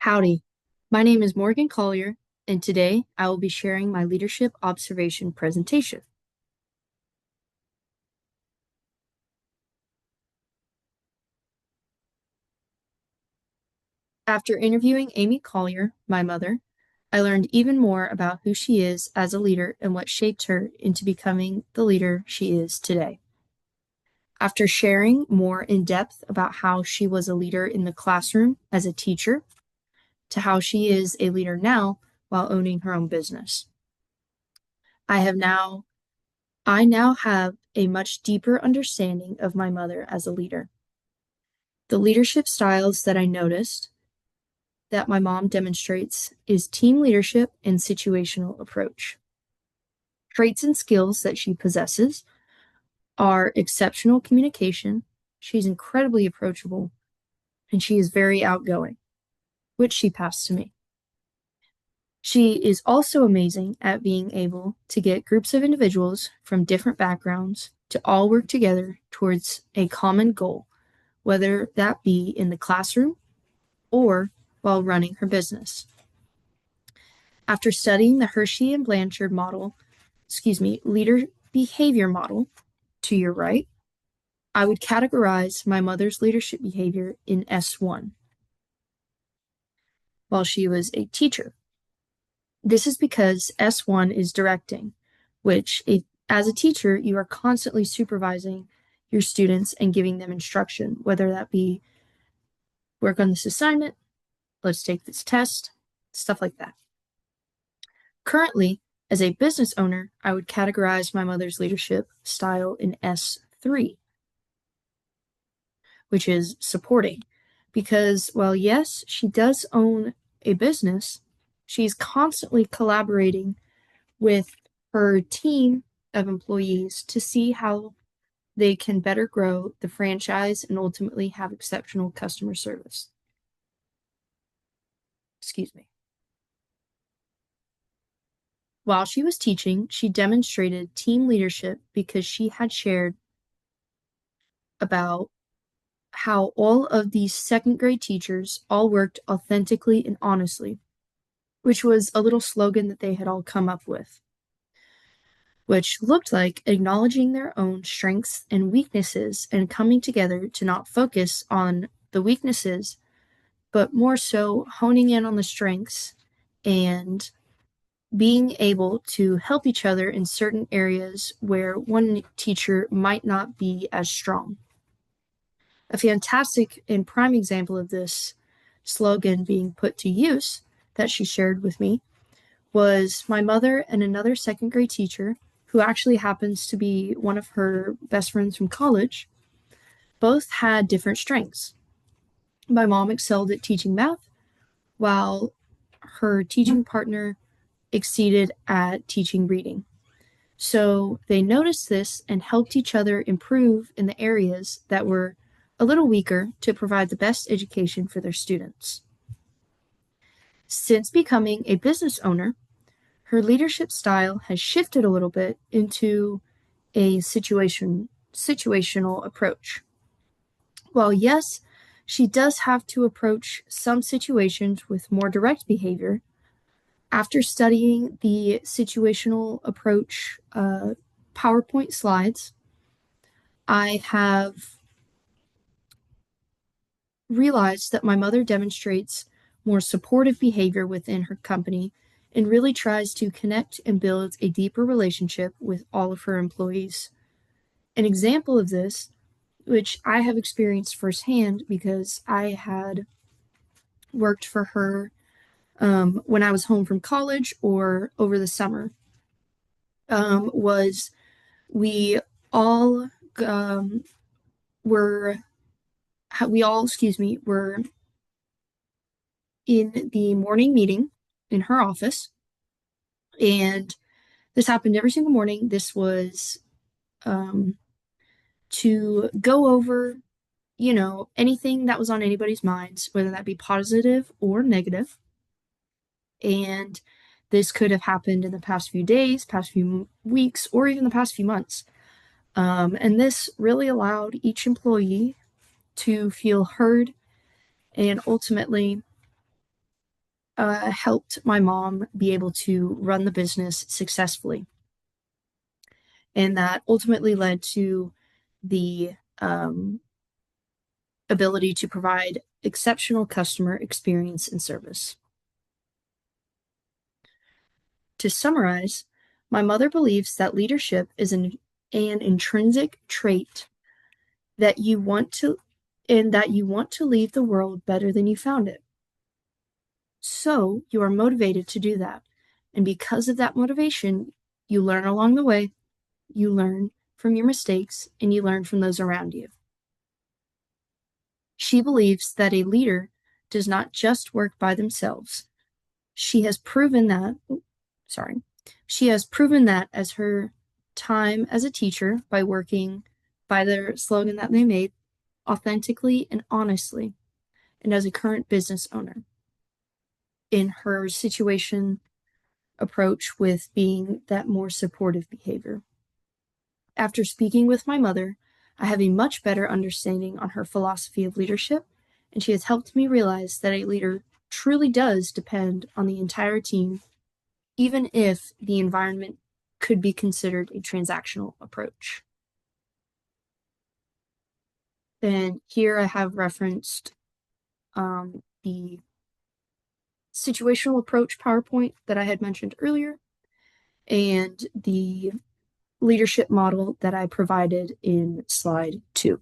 Howdy, my name is Morgan Collier, and today I will be sharing my leadership observation presentation. After interviewing Amy Collier, my mother, I learned even more about who she is as a leader and what shaped her into becoming the leader she is today. After sharing more in depth about how she was a leader in the classroom as a teacher to how she is a leader now while owning her own business. I have now I now have a much deeper understanding of my mother as a leader. The leadership styles that I noticed that my mom demonstrates is team leadership and situational approach. Traits and skills that she possesses are exceptional communication. She's incredibly approachable and she is very outgoing, which she passed to me. She is also amazing at being able to get groups of individuals from different backgrounds to all work together towards a common goal, whether that be in the classroom or while running her business. After studying the Hershey and Blanchard leader behavior model to your right, I would categorize my mother's leadership behavior in S1 while she was a teacher. This is because S1 is directing, which, as a teacher, you are constantly supervising your students and giving them instruction, whether that be work on this assignment, let's take this test, stuff like that. Currently, as a business owner, I would categorize my mother's leadership style in S3, which is supporting. Because, well, yes, she does own a business, she's constantly collaborating with her team of employees to see how they can better grow the franchise and ultimately have exceptional customer service. Excuse me. While she was teaching, she demonstrated team leadership because she had shared about how all of these second grade teachers all worked authentically and honestly, which was a little slogan that they had all come up with, which looked like acknowledging their own strengths and weaknesses and coming together to not focus on the weaknesses, but more so honing in on the strengths and being able to help each other in certain areas where one teacher might not be as strong. A fantastic and prime example of this slogan being put to use that she shared with me was my mother and another second grade teacher, who actually happens to be one of her best friends from college. Both had different strengths. My mom excelled at teaching math, while her teaching partner exceeded at teaching reading. So they noticed this and helped each other improve in the areas that were a little weaker to provide the best education for their students. Since becoming a business owner, her leadership style has shifted a little bit into a situational approach. While yes, she does have to approach some situations with more direct behavior, after studying the situational approach PowerPoint slides, I have realized that my mother demonstrates more supportive behavior within her company and really tries to connect and build a deeper relationship with all of her employees. An example of this, which I have experienced firsthand because I had worked for her when I was home from college or over the summer, was we all were were in the morning meeting in her office, and this happened every single morning. This was um, to go over, anything that was on anybody's minds, whether that be positive or negative. And this could have happened in the past few days, past few weeks, or even the past few months. And this really allowed each employee to feel heard and ultimately helped my mom be able to run the business successfully. And that ultimately led to the ability to provide exceptional customer experience and service. To summarize, my mother believes that leadership is an intrinsic trait that you want to and that you want to leave the world better than you found it. So you are motivated to do that. And because of that motivation, you learn along the way, you learn from your mistakes, and you learn from those around you. She believes that a leader does not just work by themselves. She has proven that, sorry, she has proven that as her time as a teacher by working by their slogan that they made, authentically and honestly, and as a current business owner. In her situation approach with being that more supportive behavior. After speaking with my mother, I have a much better understanding on her philosophy of leadership, and she has helped me realize that a leader truly does depend on the entire team, even if the environment could be considered a transactional approach. And here I have referenced the situational approach PowerPoint that I had mentioned earlier, and the leadership model that I provided in slide 2.